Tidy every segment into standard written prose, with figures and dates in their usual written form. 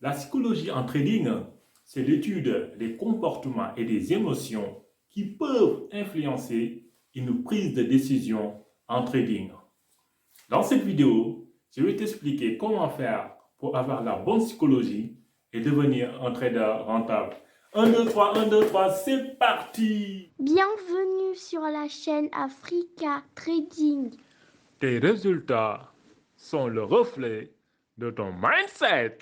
La psychologie en trading, c'est l'étude des comportements et des émotions qui peuvent influencer une prise de décision en trading. Dans cette vidéo, je vais t'expliquer comment faire pour avoir la bonne psychologie et devenir un trader rentable. 1, 2, 3, 1, 2, 3, c'est parti! Bienvenue sur la chaîne Africa Trading. Tes résultats sont le reflet de ton mindset.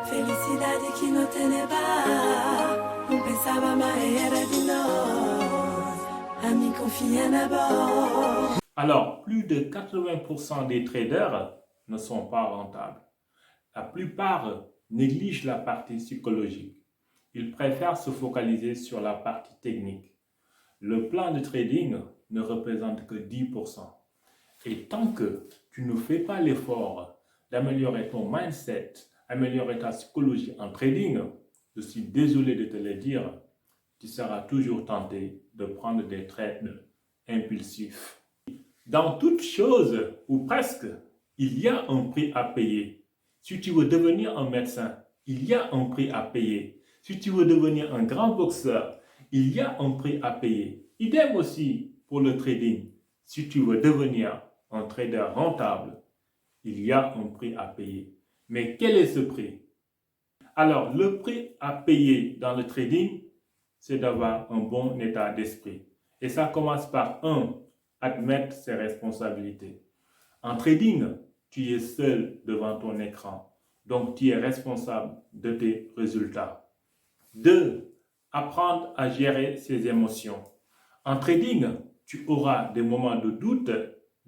Felicidade que não tem bar, não pensava mais era de nós, a me confiar na voz. Alors, plus de 80% des traders ne sont pas rentables. La plupart négligent la partie psychologique. Ils préfèrent se focaliser sur la partie technique. Le plan de trading ne représente que 10%. Et tant que tu ne fais pas l'effort d'améliorer ton mindset, améliorer ta psychologie en trading, je suis désolé de te le dire, tu seras toujours tenté de prendre des trades impulsifs. Dans toute chose, ou presque, il y a un prix à payer. Si tu veux devenir un médecin, il y a un prix à payer. Si tu veux devenir un grand boxeur, il y a un prix à payer. Idem aussi pour le trading. Si tu veux devenir un trader rentable, il y a un prix à payer. Mais quel est ce prix? Alors, le prix à payer dans le trading, c'est d'avoir un bon état d'esprit. Et ça commence par admettre ses responsabilités. En trading, tu es seul devant ton écran. Donc, tu es responsable de tes résultats. 2. Apprendre à gérer ses émotions. En trading, tu auras des moments de doute,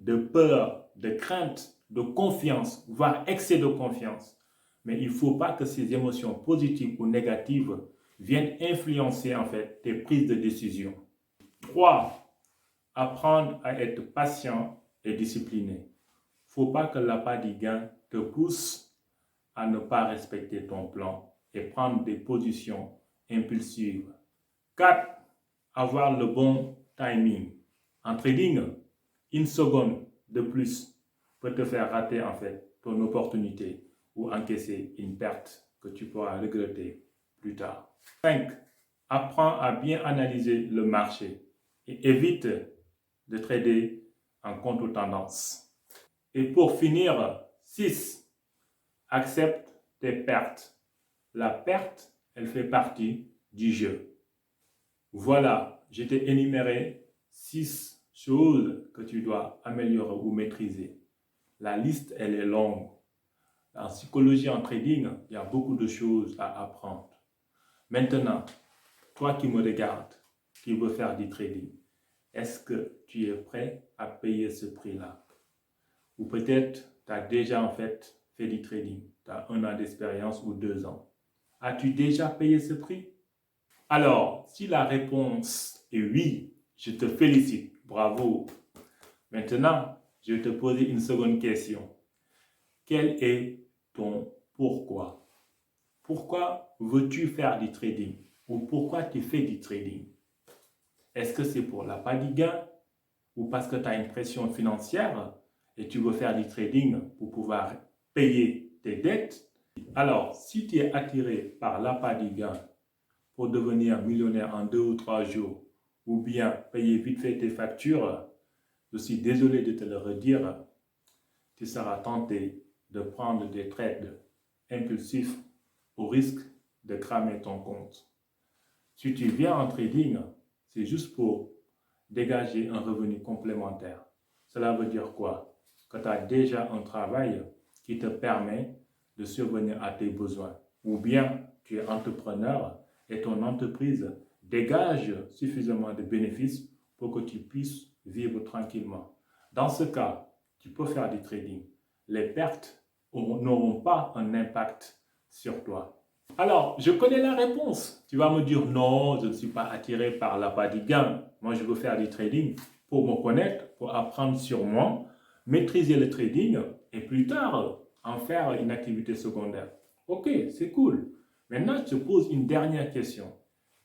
de peur, de crainte, de confiance, voire excès de confiance. Mais il ne faut pas que ces émotions positives ou négatives viennent influencer en fait tes prises de décision. 3. Apprendre à être patient et discipliné. Il ne faut pas que l'appât du gain te pousse à ne pas respecter ton plan et prendre des positions impulsives. 4. Avoir le bon timing. En trading, une seconde de plus peut te faire rater en fait ton opportunité ou encaisser une perte que tu pourras regretter plus tard. 5. Apprends à bien analyser le marché et évite de trader en contre-tendance. Et pour finir, 6. Accepte tes pertes. La perte, elle fait partie du jeu. Voilà, je t'ai énuméré 6 choses que tu dois améliorer ou maîtriser. La liste, elle est longue. En psychologie, en trading, il y a beaucoup de choses à apprendre. Maintenant, toi qui me regardes, qui veux faire du trading, est-ce que tu es prêt à payer ce prix-là? Ou peut-être tu as déjà en fait du trading, tu as 1 an d'expérience ou 2 ans. As-tu déjà payé ce prix? Alors, si la réponse est oui, je te félicite, bravo. Maintenant, je vais te poser une seconde question. Quel est ton pourquoi? Pourquoi veux-tu faire du trading? Ou pourquoi tu fais du trading? Est-ce que c'est pour l'appât du gain? Ou parce que tu as une pression financière et tu veux faire du trading pour pouvoir payer tes dettes? Alors, si tu es attiré par l'appât du gain pour devenir millionnaire en 2 ou 3 jours, ou bien payer vite fait tes factures, je suis désolé de te le redire, tu seras tenté de prendre des trades impulsifs au risque de cramer ton compte. Si tu viens en trading, c'est juste pour dégager un revenu complémentaire. Cela veut dire quoi? Que tu as déjà un travail qui te permet de subvenir à tes besoins. Ou bien tu es entrepreneur et ton entreprise dégage suffisamment de bénéfices pour que tu puisses vivre tranquillement. Dans ce cas, tu peux faire du trading. Les pertes n'auront pas un impact sur toi. Alors, je connais la réponse. Tu vas me dire non, je ne suis pas attiré par l'appât du gain. Moi, je veux faire du trading pour me connaître, pour apprendre sur moi, maîtriser le trading et plus tard en faire une activité secondaire. Ok, c'est cool. Maintenant, je te pose une dernière question.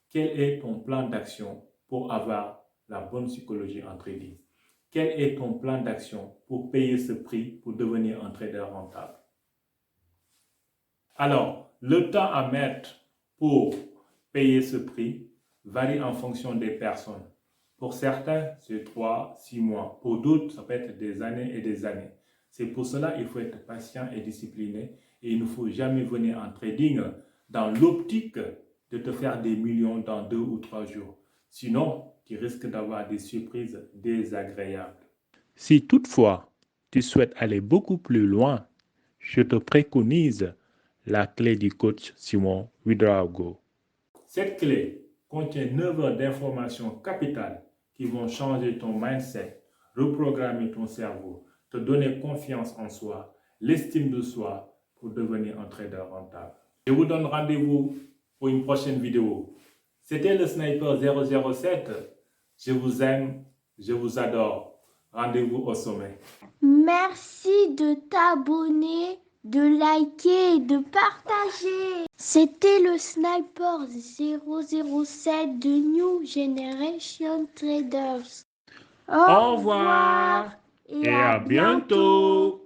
Quel est ton plan d'action pour avoir la bonne psychologie en trading? Quel est ton plan d'action pour payer ce prix pour devenir un trader rentable? Alors, le temps à mettre pour payer ce prix varie en fonction des personnes. Pour certains, c'est 3, 6 mois. Pour d'autres, ça peut être des années et des années. C'est pour cela qu'il faut être patient et discipliné. Et il ne faut jamais venir en trading dans l'optique de te faire des millions dans 2 ou 3 jours. Sinon, tu risques d'avoir des surprises désagréables. Si toutefois, tu souhaites aller beaucoup plus loin, je te préconise la clé du coach Simon Ouedraogo. Cette clé contient 9 heures d'informations capitales qui vont changer ton mindset, reprogrammer ton cerveau, te donner confiance en soi, l'estime de soi pour devenir un trader rentable. Je vous donne rendez-vous pour une prochaine vidéo. C'était le Sniper 007. Je vous aime, je vous adore. Rendez-vous au sommet. Merci de t'abonner, de liker et de partager. C'était le Sniper 007 de New Generation Traders. Au revoir et à bientôt.